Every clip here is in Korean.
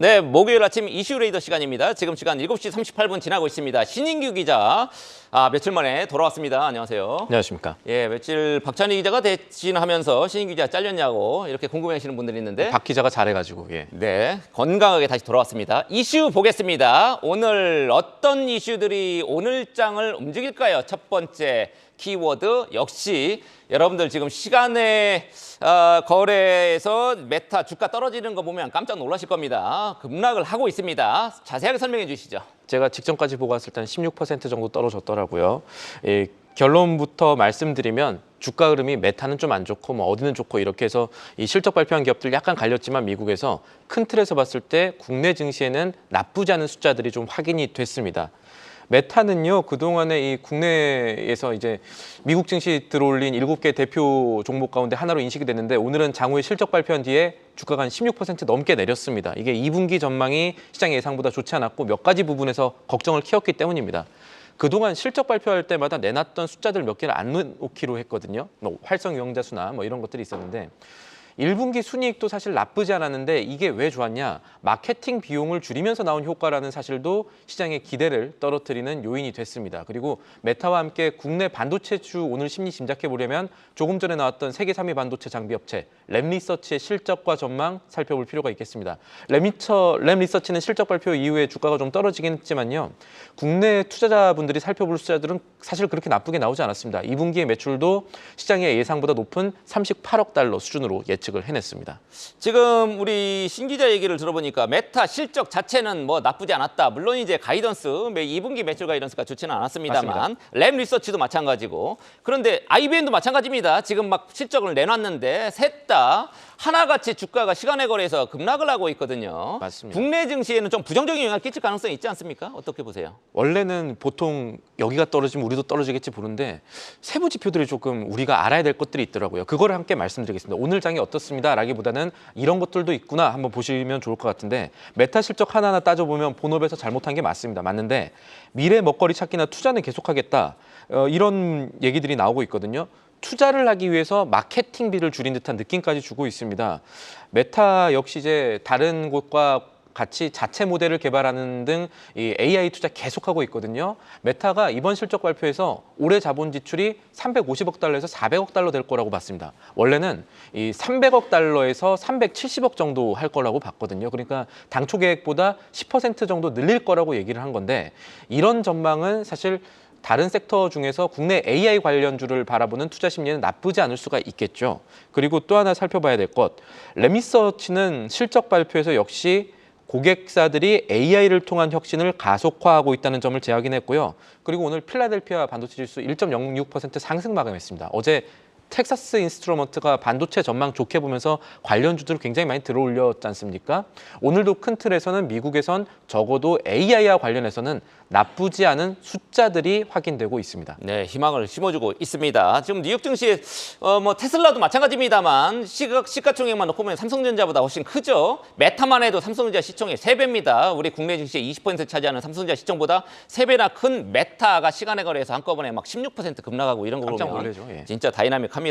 네, 목요일 아침 이슈 레이더 시간입니다. 지금 시간 7시 38분 지나고 있습니다. 신인규 기자, 며칠 만에 돌아왔습니다. 안녕하세요. 안녕하십니까. 예, 며칠 박찬희 기자가 대신하면서 신인규 기자 잘렸냐고 이렇게 궁금해하시는 분들이 있는데 박 기자가 잘해가지고, 예. 네, 건강하게 다시 돌아왔습니다. 이슈 보겠습니다. 오늘 어떤 이슈들이 오늘장을 움직일까요? 첫 번째 키워드 역시 여러분들 지금 시간에 거래에서 메타 주가 떨어지는 거 보면 깜짝 놀라실 겁니다. 급락을 하고 있습니다. 자세하게 설명해 주시죠. 제가 직전까지 보고 왔을 때는 16% 정도 떨어졌더라고요. 결론부터 말씀드리면 주가 흐름이 메타는 좀 안 좋고 뭐 어디는 좋고 이렇게 해서 이 실적 발표한 기업들 약간 갈렸지만 미국에서 큰 틀에서 봤을 때 국내 증시에는 나쁘지 않은 숫자들이 좀 확인이 됐습니다. 메타는요, 그동안에 이 국내에서 이제 미국 증시 들어올린 7개 대표 종목 가운데 하나로 인식이 됐는데 오늘은 장후에 실적 발표한 뒤에 주가가 한 16% 넘게 내렸습니다. 이게 2분기 전망이 시장 예상보다 좋지 않았고 몇 가지 부분에서 걱정을 키웠기 때문입니다. 그동안 실적 발표할 때마다 내놨던 숫자들 몇 개를 안 놓기로 했거든요. 뭐 활성 유형자 수나 뭐 이런 것들이 있었는데 1분기 순이익도 사실 나쁘지 않았는데 이게 왜 좋았냐? 마케팅 비용을 줄이면서 나온 효과라는 사실도 시장의 기대를 떨어뜨리는 요인이 됐습니다. 그리고 메타와 함께 국내 반도체주 오늘 심리 짐작해 보려면 조금 전에 나왔던 세계 3위 반도체 장비 업체 램리서치의 실적과 전망 살펴볼 필요가 있겠습니다. 램리서치는 실적 발표 이후에 주가가 좀 떨어지긴 했지만요. 국내 투자자분들이 살펴볼 숫자들은 사실 그렇게 나쁘게 나오지 않았습니다. 2분기의 매출도 시장의 예상보다 높은 38억 달러 수준으로 예측을 해냈습니다. 지금 우리 신 기자 얘기를 들어보니까 메타 실적 자체는 뭐 나쁘지 않았다. 물론 이제 가이던스, 2분기 매출 가이던스가 좋지는 않았습니다만 맞습니다. 램 리서치도 마찬가지고 그런데 IBM도 마찬가지입니다. 지금 막 실적을 내놨는데 셋 다 하나같이 주가가 시간의 거래에서 급락을 하고 있거든요. 맞습니다. 국내 증시에는 좀 부정적인 영향을 끼칠 가능성이 있지 않습니까? 어떻게 보세요? 원래는 보통 여기가 떨어지면 우리도 떨어지겠지 보는데 세부 지표들이 조금 우리가 알아야 될 것들이 있더라고요. 그거를 함께 말씀드리겠습니다. 오늘 장이 어떻습니다 라기보다는 이런 것들도 있구나 한번 보시면 좋을 것 같은데 메타 실적 하나하나 따져보면 본업에서 잘못한 게 맞습니다. 맞는데 미래 먹거리 찾기나 투자는 계속하겠다 이런 얘기들이 나오고 있거든요. 투자를 하기 위해서 마케팅비를 줄인 듯한 느낌까지 주고 있습니다. 메타 역시 이제 다른 곳과 같이 자체 모델을 개발하는 등 이 AI 투자 계속하고 있거든요. 메타가 이번 실적 발표에서 올해 자본 지출이 350억 달러에서 400억 달러 될 거라고 봤습니다. 원래는 이 300억 달러에서 370억 정도 할 거라고 봤거든요. 그러니까 당초 계획보다 10% 정도 늘릴 거라고 얘기를 한 건데 이런 전망은 사실 다른 섹터 중에서 국내 AI 관련주를 바라보는 투자 심리는 나쁘지 않을 수가 있겠죠. 그리고 또 하나 살펴봐야 될 것. 램리서치는 실적 발표에서 역시 고객사들이 AI를 통한 혁신을 가속화하고 있다는 점을 재확인했고요. 그리고 오늘 필라델피아 반도체 지수 1.06% 상승 마감했습니다. 어제 텍사스 인스트루먼트가 반도체 전망 좋게 보면서 관련주들을 굉장히 많이 들어올렸지 않습니까? 오늘도 큰 틀에서는 미국에선 적어도 AI와 관련해서는 나쁘지 않은 숫자들이 확인되고 있습니다. 네, 희망을 심어주고 있습니다. 지금 뉴욕 증시 뭐 테슬라도 마찬가지입니다만 시가총액만 놓고 보면 삼성전자보다 훨씬 크죠. 메타만 해도 삼성전자 시총이 3배입니다. 우리 국내 증시의 20% 차지하는 삼성전자 시총보다 3배나 큰 메타가 시간의 거래에서 한꺼번에 막 16% 급락하고 이런 거 깜짝 보면 놀라죠. 예. 진짜 다이나믹합니다.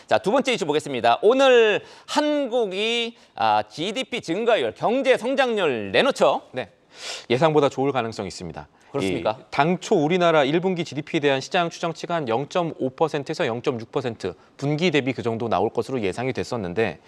자, 두 번째 이슈 보겠습니다. 오늘 한국이 GDP 증가율, 경제 성장률 내놓죠. 네, 예상보다 좋을 가능성이 있습니다. 그렇습니까? 당초 우리나라 1분기 GDP에 대한 시장 추정치가 한 0.5%에서 0.6% 분기 대비 그 정도 나올 것으로 예상이 됐었는데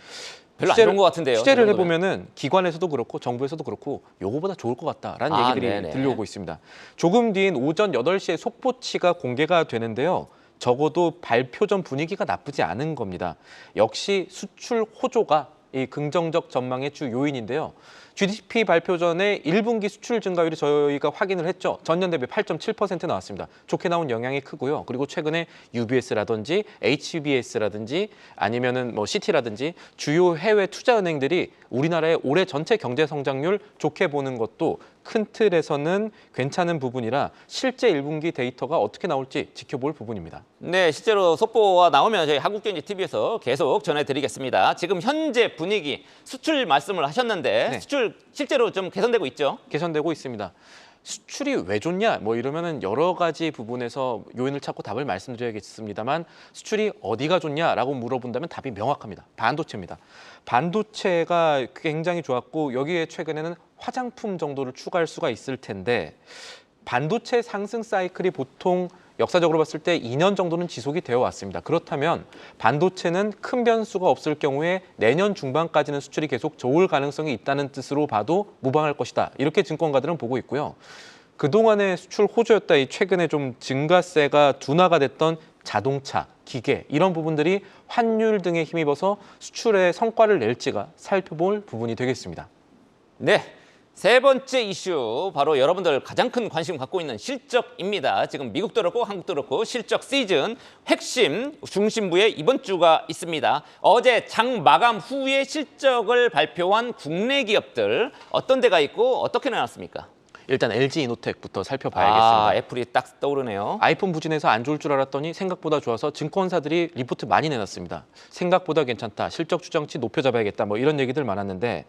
별로 안 좋은 것 같은데요. 취재를 해보면은 기관에서도 그렇고 정부에서도 그렇고 요거보다 좋을 것 같다라는 얘기들이 네네. 들려오고 있습니다. 조금 뒤인 오전 8시에 속보치가 공개가 되는데요. 적어도 발표 전 분위기가 나쁘지 않은 겁니다. 역시 수출 호조가 이 긍정적 전망의 주 요인인데요. GDP 발표 전에 1분기 수출 증가율이 저희가 확인을 했죠. 전년 대비 8.7% 나왔습니다. 좋게 나온 영향이 크고요. 그리고 최근에 UBS라든지 HBS라든지 아니면은 뭐 CT라든지 주요 해외 투자은행들이 우리나라의 올해 전체 경제 성장률 좋게 보는 것도 큰 틀에서는 괜찮은 부분이라 실제 1분기 데이터가 어떻게 나올지 지켜볼 부분입니다. 네, 실제로 속보가 나오면 저희 한국경제TV에서 계속 전해드리겠습니다. 지금 현재 분위기, 수출 말씀을 하셨는데 네. 수출 실제로 좀 개선되고 있죠? 개선되고 있습니다. 수출이 왜 좋냐 뭐 이러면은 여러 가지 부분에서 요인을 찾고 답을 말씀드려야겠습니다만 수출이 어디가 좋냐라고 물어본다면 답이 명확합니다. 반도체입니다. 반도체가 굉장히 좋았고 여기에 최근에는 화장품 정도를 추가할 수가 있을 텐데 반도체 상승 사이클이 보통 역사적으로 봤을 때 2년 정도는 지속이 되어 왔습니다. 그렇다면 반도체는 큰 변수가 없을 경우에 내년 중반까지는 수출이 계속 좋을 가능성이 있다는 뜻으로 봐도 무방할 것이다. 이렇게 증권가들은 보고 있고요. 그동안의 수출 호조였다 이 최근에 좀 증가세가 둔화가 됐던 자동차, 기계 이런 부분들이 환율 등에 힘입어서 수출의 성과를 낼지가 살펴볼 부분이 되겠습니다. 네. 세 번째 이슈 바로 여러분들 가장 큰 관심 갖고 있는 실적입니다. 지금 미국도 그렇고 한국도 그렇고 실적 시즌 핵심 중심부에 이번 주가 있습니다. 어제 장 마감 후에 실적을 발표한 국내 기업들 어떤 데가 있고 어떻게 나왔습니까? 일단 LG 이노텍부터 살펴봐야겠습니다. 애플이 딱 떠오르네요. 아이폰 부진해서 안 좋을 줄 알았더니 생각보다 좋아서 증권사들이 리포트 많이 내놨습니다. 생각보다 괜찮다. 실적 추정치 높여잡아야겠다. 뭐 이런 얘기들 많았는데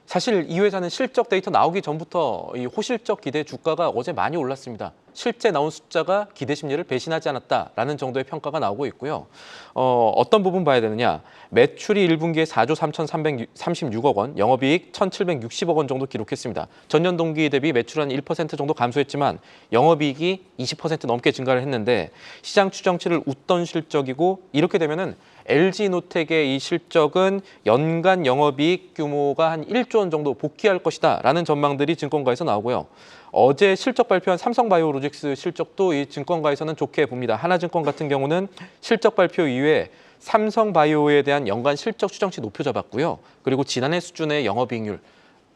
사실 이 회사는 실적 데이터 나오기 전부터 이 호실적 기대 주가가 어제 많이 올랐습니다. 실제 나온 숫자가 기대 심리를 배신하지 않았다라는 정도의 평가가 나오고 있고요. 어떤 부분 봐야 되느냐. 매출이 1분기에 4조 3,336억 원, 영업이익 1,760억 원 정도 기록했습니다. 전년 동기 대비 매출 한 1% 정도 감소했지만 영업이익이 20% 넘게 증가를 했는데 시장 추정치를 웃던 실적이고 이렇게 되면은 LG노텍의 이 실적은 연간 영업이익 규모가 한 1조 원 정도 복귀할 것이다라는 전망들이 증권가에서 나오고요. 어제 실적 발표한 삼성바이오로직스 실적도 이 증권가에서는 좋게 봅니다. 하나증권 같은 경우는 실적 발표 이후에 삼성바이오에 대한 연간 실적 추정치 높여잡았고요. 그리고 지난해 수준의 영업이익률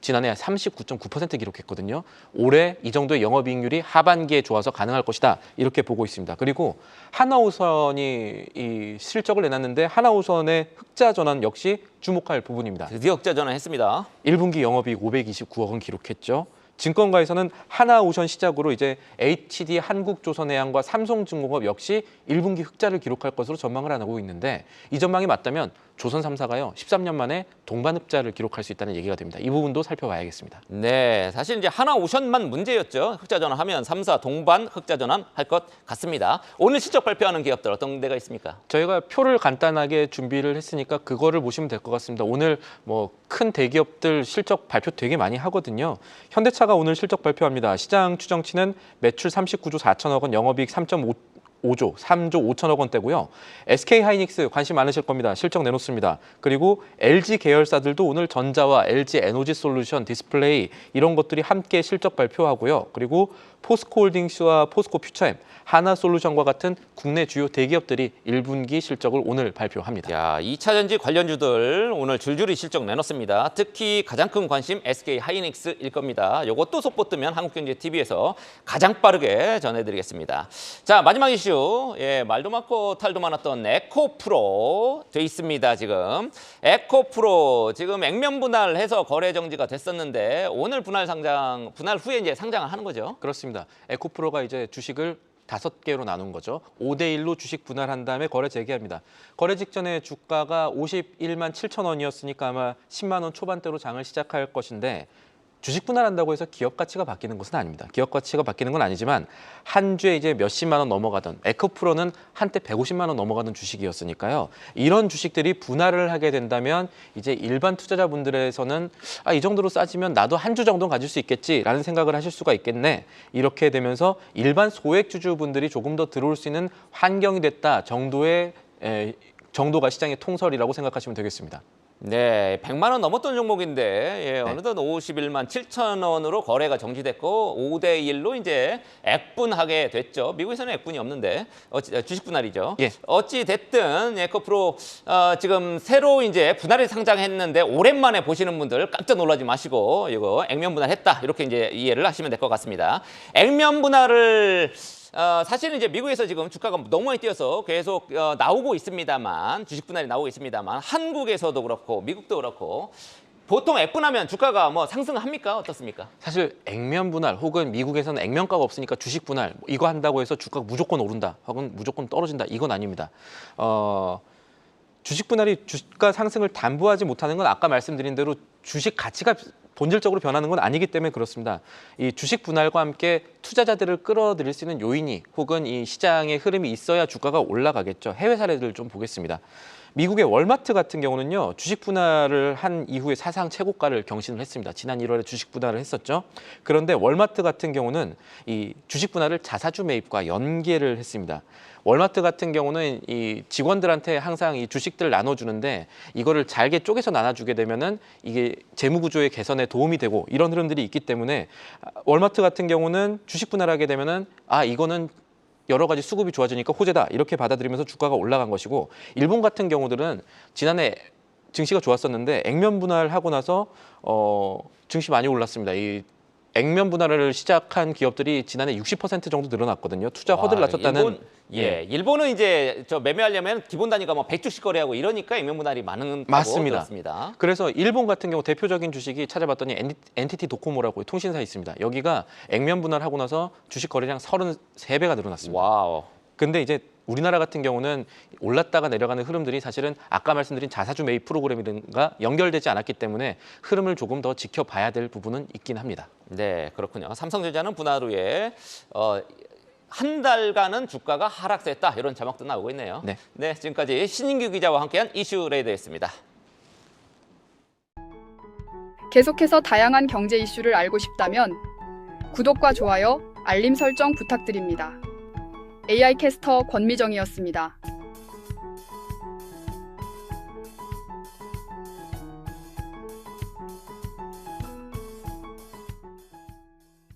지난해 39.9% 기록했거든요. 올해 이 정도의 영업이익률이 하반기에 좋아서 가능할 것이다. 이렇게 보고 있습니다. 그리고 하나오선이 이 실적을 내놨는데 하나오선의 흑자 전환 역시 주목할 부분입니다. 드디어 흑자 전환했습니다. 1분기 영업이익 529억 원 기록했죠. 증권가에서는 하나오션 시작으로 이제 HD 한국조선해양과 삼성중공업 역시 1분기 흑자를 기록할 것으로 전망을 하고 있는데 이 전망이 맞다면 조선 3사가요 13년 만에 동반 흑자를 기록할 수 있다는 얘기가 됩니다. 이 부분도 살펴봐야겠습니다. 네, 사실 이제 하나오션만 문제였죠. 흑자 전환하면 3사 동반 흑자 전환 할 것 같습니다. 오늘 실적 발표하는 기업들 어떤 데가 있습니까? 저희가 표를 간단하게 준비를 했으니까 그거를 보시면 될 것 같습니다. 오늘 뭐 큰 대기업들 실적 발표 되게 많이 하거든요. 현대차가 오늘 실적 발표합니다. 시장 추정치는 매출 39조 4천억 원, 영업이익 3.5조, 3조 5천억 원대고요. SK하이닉스 관심 많으실 겁니다. 실적 내놓습니다. 그리고 LG 계열사들도 오늘 전자와 LG 에너지솔루션, 디스플레이 이런 것들이 함께 실적 발표하고요. 그리고 포스코홀딩스와 포스코퓨처엠, 하나솔루션과 같은 국내 주요 대기업들이 1분기 실적을 오늘 발표합니다. 야, 2차 전지 관련주들 오늘 줄줄이 실적 내놓습니다. 특히 가장 큰 관심 SK하이닉스일 겁니다. 요것도 속보 뜨면 한국경제TV에서 가장 빠르게 전해드리겠습니다. 자, 마지막 이슈. 예, 말도 많고 탈도 많았던 에코프로 돼 있습니다. 지금 에코프로 지금 액면 분할해서 거래 정지가 됐었는데 오늘 분할 후에 이제 상장을 하는 거죠. 그렇습니다. 에코프로가 이제 주식을 5개로 나눈 거죠. 5대1로 주식 분할한 다음에 거래 재개합니다. 거래 직전에 주가가 51만 7천 원이었으니까 아마 10만 원 초반대로 장을 시작할 것인데 주식 분할한다고 해서 기업 가치가 바뀌는 것은 아닙니다. 기업 가치가 바뀌는 건 아니지만 한 주에 이제 몇십만 원 넘어가던 에코프로는 한때 150만 원 넘어가던 주식이었으니까요. 이런 주식들이 분할을 하게 된다면 이제 일반 투자자분들에서는 이 정도로 싸지면 나도 한 주 정도는 가질 수 있겠지라는 생각을 하실 수가 있겠네. 이렇게 되면서 일반 소액주주분들이 조금 더 들어올 수 있는 환경이 됐다 정도가 시장의 통설이라고 생각하시면 되겠습니다. 네, 100만 원 넘었던 종목인데 예, 어느덧 51만 7천 원으로 거래가 정지됐고 5대1로 이제 액분하게 됐죠. 미국에서는 액분이 없는데 주식 분할이죠. 예. 어찌 됐든 에코프로 지금 새로 이제 분할이 상장했는데 오랜만에 보시는 분들 깜짝 놀라지 마시고 이거 액면 분할했다 이렇게 이제 이해를 하시면 될 것 같습니다. 액면 분할을 사실은 이제 미국에서 지금 주가가 너무 많이 뛰어서 계속 나오고 있습니다만 주식 분할이 나오고 있습니다만 한국에서도 그렇고 미국도 그렇고 보통 액분하면 주가가 뭐 상승합니까? 어떻습니까? 사실 액면 분할 혹은 미국에서는 액면가가 없으니까 주식 분할 이거 한다고 해서 주가가 무조건 오른다 혹은 무조건 떨어진다 이건 아닙니다. 주식 분할이 주가 상승을 담보하지 못하는 건 아까 말씀드린 대로 주식 가치가 본질적으로 변하는 건 아니기 때문에 그렇습니다. 이 주식 분할과 함께 투자자들을 끌어들일 수 있는 요인이 혹은 이 시장의 흐름이 있어야 주가가 올라가겠죠. 해외 사례들을 좀 보겠습니다. 미국의 월마트 같은 경우는요, 주식 분할을 한 이후에 사상 최고가를 경신을 했습니다. 지난 1월에 주식 분할을 했었죠. 그런데 월마트 같은 경우는 이 주식 분할을 자사주 매입과 연계를 했습니다. 월마트 같은 경우는 이 직원들한테 항상 이 주식들을 나눠주는데 이거를 잘게 쪼개서 나눠주게 되면은 이게 재무 구조의 개선에 도움이 되고 이런 흐름들이 있기 때문에 월마트 같은 경우는 주식 분할하게 되면은 이거는 여러 가지 수급이 좋아지니까 호재다 이렇게 받아들이면서 주가가 올라간 것이고, 일본 같은 경우들은 지난해 증시가 좋았었는데 액면 분할하고 나서 증시 많이 올랐습니다. 이 액면 분할을 시작한 기업들이 지난해 60% 정도 늘어났거든요. 투자 허들을 낮췄다는. 일본은 이제 저 매매하려면 기본 단위가 뭐 100주씩 거래하고 이러니까 액면 분할이 많은 맞습니다. 들었습니다. 그래서 일본 같은 경우 대표적인 주식이 찾아봤더니 NTT 도코모라고 통신사 있습니다. 여기가 액면 분할하고 나서 주식 거래량 33배가 늘어났습니다. 와우. 근데 이제 우리나라 같은 경우는 올랐다가 내려가는 흐름들이 사실은 아까 말씀드린 자사주 매입 프로그램이든가 연결되지 않았기 때문에 흐름을 조금 더 지켜봐야 될 부분은 있긴 합니다. 네, 그렇군요. 삼성전자는 분할 후에 한 달간은 주가가 하락세했다 이런 자막도 나오고 있네요. 네, 지금까지 신인규 기자와 함께한 이슈 레이더였습니다. 계속해서 다양한 경제 이슈를 알고 싶다면 구독과 좋아요, 알림 설정 부탁드립니다. AI 캐스터 권미정이었습니다.